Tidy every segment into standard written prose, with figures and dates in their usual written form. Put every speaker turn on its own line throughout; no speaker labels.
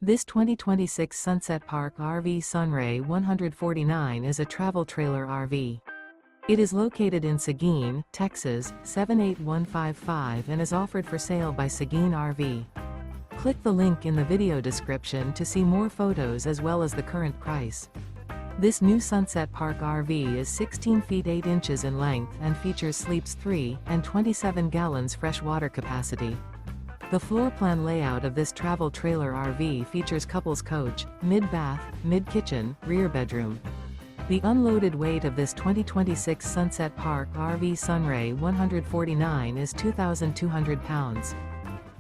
This 2026 Sunset Park RV SunRay 149 is a travel trailer RV. It is located in Seguin, Texas, 78155 and is offered for sale by Seguin RV. Click the link in the video description to see more photos as well as the current price. This new Sunset Park RV is 16 feet 8 inches in length and features sleeps 3 and 27 gallons fresh water capacity. The floor plan layout of this travel trailer RV features couples coach, mid-bath, mid-kitchen, rear bedroom. The unloaded weight of this 2026 Sunset Park RV SunRay 149 is 2,200 pounds.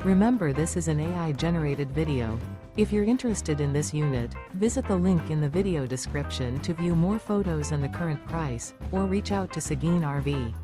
Remember, this is an AI-generated video. If you're interested in this unit, visit the link in the video description to view more photos and the current price, or reach out to Seguin RV.